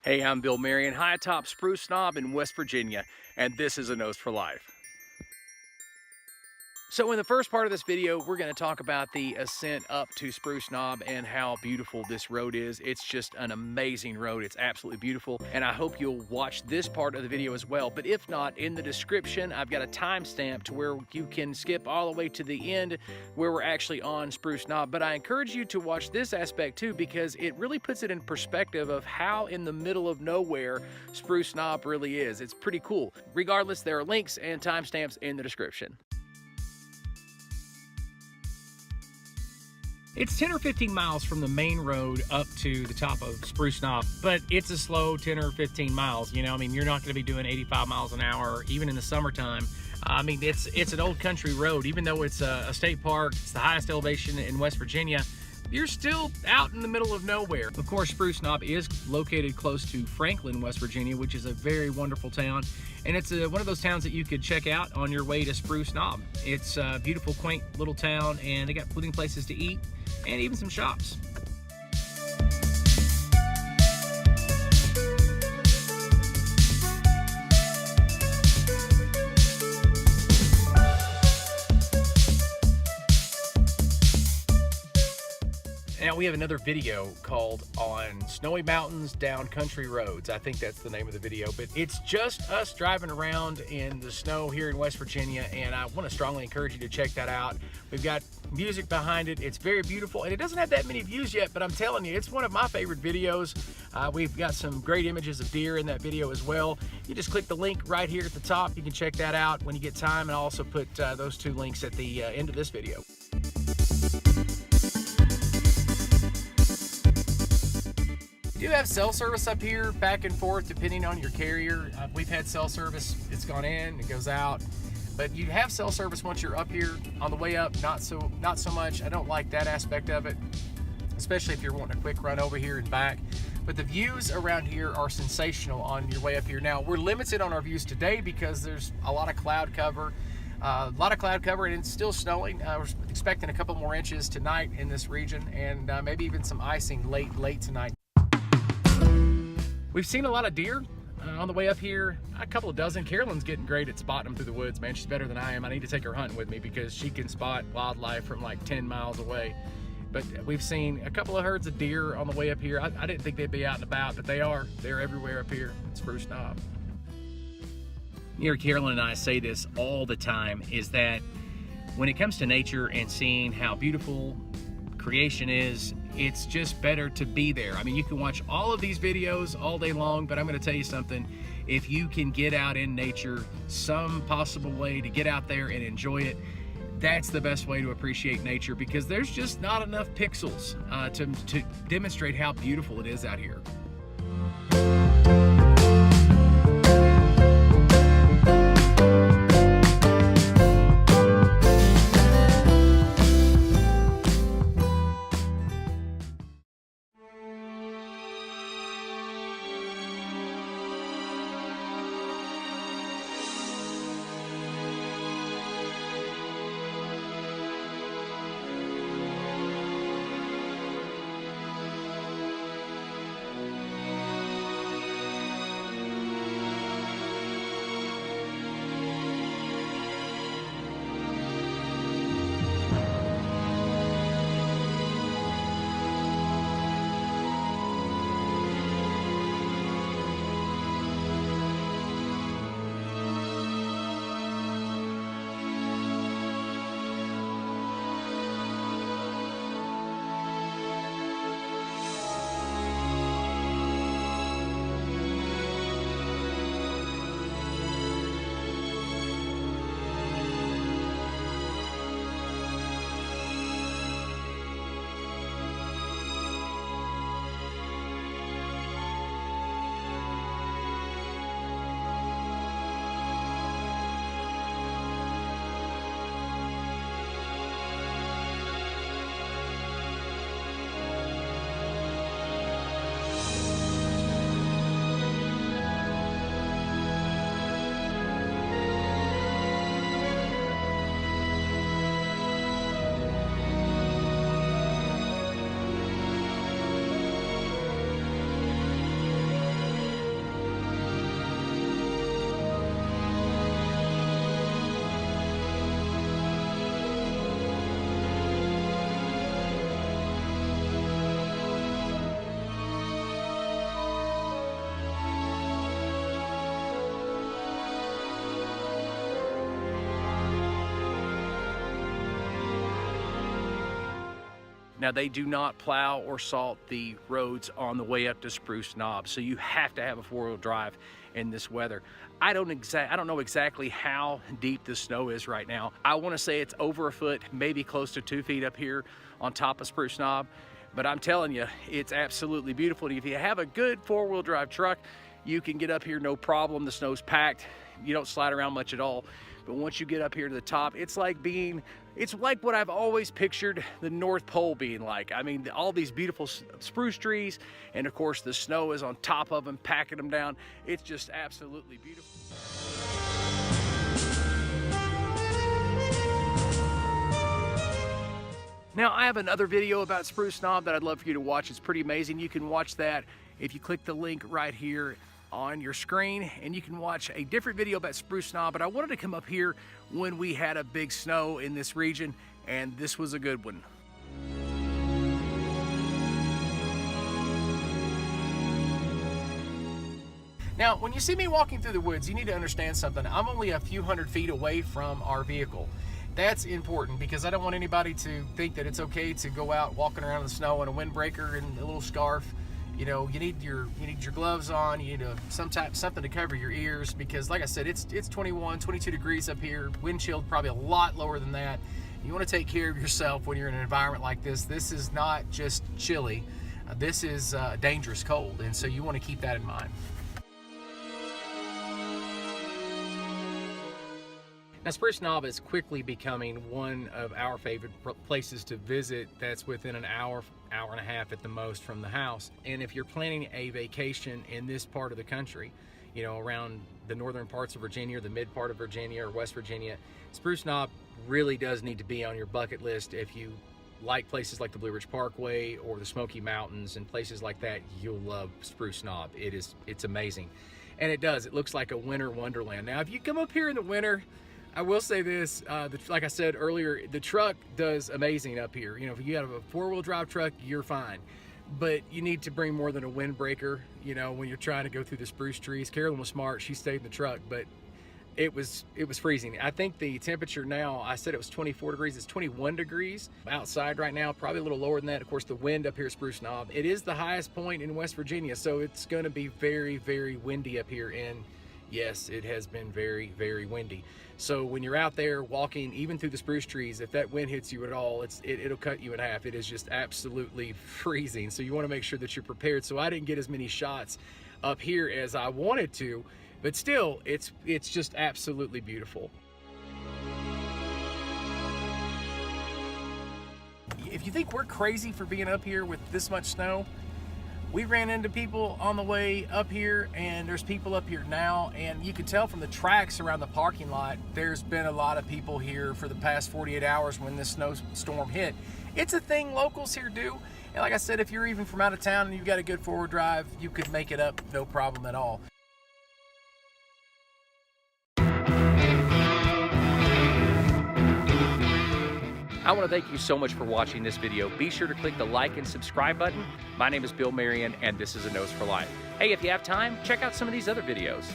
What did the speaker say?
Hey, I'm Bill Marion, high atop Spruce Knob in West Virginia, and this is A Nose for Life. So in the first part of this video, we're going to talk about the ascent up to Spruce Knob and how beautiful this road is. It's just an amazing road. It's absolutely beautiful, and I hope you'll watch this part of the video as well. But if not, in the description, I've got a timestamp to where you can skip all the way to the end where we're actually on Spruce Knob. But I encourage you to watch this aspect too, because it really puts it in perspective of how in the middle of nowhere Spruce Knob really is. It's pretty cool. Regardless, there are links and timestamps in the description. It's 10 or 15 miles from the main road up to the top of Spruce Knob, but it's a slow 10 or 15 miles. You know, I mean, you're not going to be doing 85 miles an hour, even in the summertime. I mean, it's an old country road. Even though it's a state park, it's the highest elevation in West Virginia, you're still out in the middle of nowhere. Of course, Spruce Knob is located close to Franklin, West Virginia, which is a very wonderful town. And it's one of those towns that you could check out on your way to Spruce Knob. It's a beautiful, quaint little town, and they got plenty of places to eat and even some shops. Now we have another video called On Snowy Mountains Down Country Roads. I think that's the name of the video, but it's just us driving around in the snow here in West Virginia, and I want to strongly encourage you to check that out. We've got music behind it. It's very beautiful, and it doesn't have that many views yet, but I'm telling you, it's one of my favorite videos. We've got some great images of deer in that video as well. You just click the link right here at the top. You can check that out when you get time, and I'll also put those two links at the end of this video. We do have cell service up here, back and forth depending on your carrier. We've had cell service, it's gone in, it goes out. But you have cell service once you're up here. On the way up, not so much. I don't like that aspect of it, especially if you're wanting a quick run over here and back. But the views around here are sensational on your way up here. Now, we're limited on our views today because there's a lot of cloud cover. And it's still snowing. We're expecting a couple more inches tonight in this region, and maybe even some icing late tonight. We've seen a lot of deer on the way up here, a couple of dozen. Carolyn's getting great at spotting them through the woods, man. She's better than I am. I need to take her hunting with me because she can spot wildlife from like 10 miles away. But we've seen a couple of herds of deer on the way up here. I didn't think they'd be out and about, but they are. They're everywhere up here at Spruce Knob. You hear Carolyn and I say this all the time, is that when it comes to nature and seeing how beautiful creation is, it's just better to be there. I mean, you can watch all of these videos all day long, but I'm going to tell you something. If you can get out in nature, some possible way to get out there and enjoy it, that's the best way to appreciate nature, because there's just not enough pixels to demonstrate how beautiful it is out here. Now, they do not plow or salt the roads on the way up to Spruce Knob, so you have to have a four-wheel drive in this weather. I don't know exactly how deep the snow is right now. I want to say it's over a foot, maybe close to 2 feet up here on top of Spruce Knob. But I'm telling you, it's absolutely beautiful. If you have a good four-wheel drive truck, you can get up here no problem. The snow's packed. You don't slide around much at all. But once you get up here to the top, it's like what I've always pictured the North Pole being like. I mean, all these beautiful spruce trees, and of course the snow is on top of them, packing them down. It's just absolutely beautiful. Now, I have another video about Spruce Knob that I'd love for you to watch. It's pretty amazing. You can watch that if you click the link right here on your screen, and you can watch a different video about Spruce Knob. But I wanted to come up here when we had a big snow in this region, and this was a good one. Now, when you see me walking through the woods, you need to understand something. I'm only a few hundred feet away from our vehicle. That's important because I don't want anybody to think that it's okay to go out walking around in the snow in a windbreaker and a little scarf. You know, you need your gloves on. You need something to cover your ears, because like I said, it's 21, 22 degrees up here. Wind chill probably a lot lower than that. You want to take care of yourself when you're in an environment like this. This is not just chilly. This is dangerous cold, and so you want to keep that in mind. Now, Spruce Knob is quickly becoming one of our favorite places to visit that's within an hour and a half at the most from the house. And if you're planning a vacation in this part of the country, you know, around the northern parts of Virginia or the mid part of Virginia or West Virginia, Spruce Knob really does need to be on your bucket list. If you like places like the Blue Ridge Parkway or the Smoky Mountains and places like that, you'll love Spruce Knob. It's amazing. And it looks like a winter wonderland. Now, if you come up here in the winter, I will say this, like I said earlier, the truck does amazing up here. You know, if you have a four-wheel drive truck, you're fine. But you need to bring more than a windbreaker, you know, when you're trying to go through the spruce trees. Carolyn was smart, she stayed in the truck, but it was freezing. I think the temperature now, I said it was 24 degrees, it's 21 degrees outside right now, probably a little lower than that. Of course, the wind up here at Spruce Knob, it is the highest point in West Virginia, so it's gonna be very, very windy up here. And yes, it has been very, very windy. So when you're out there walking, even through the spruce trees, if that wind hits you at all, it'll cut you in half. It is just absolutely freezing. So you want to make sure that you're prepared. So I didn't get as many shots up here as I wanted to, but still, it's just absolutely beautiful. If you think we're crazy for being up here with this much snow, we ran into people on the way up here, and there's people up here now, and you can tell from the tracks around the parking lot, there's been a lot of people here for the past 48 hours when this snowstorm hit. It's a thing locals here do, and like I said, if you're even from out of town and you've got a good forward drive, you could make it up no problem at all. I want to thank you so much for watching this video. Be sure to click the like and subscribe button. My name is Bill Marion, and this is A Nose for Life. Hey, if you have time, check out some of these other videos.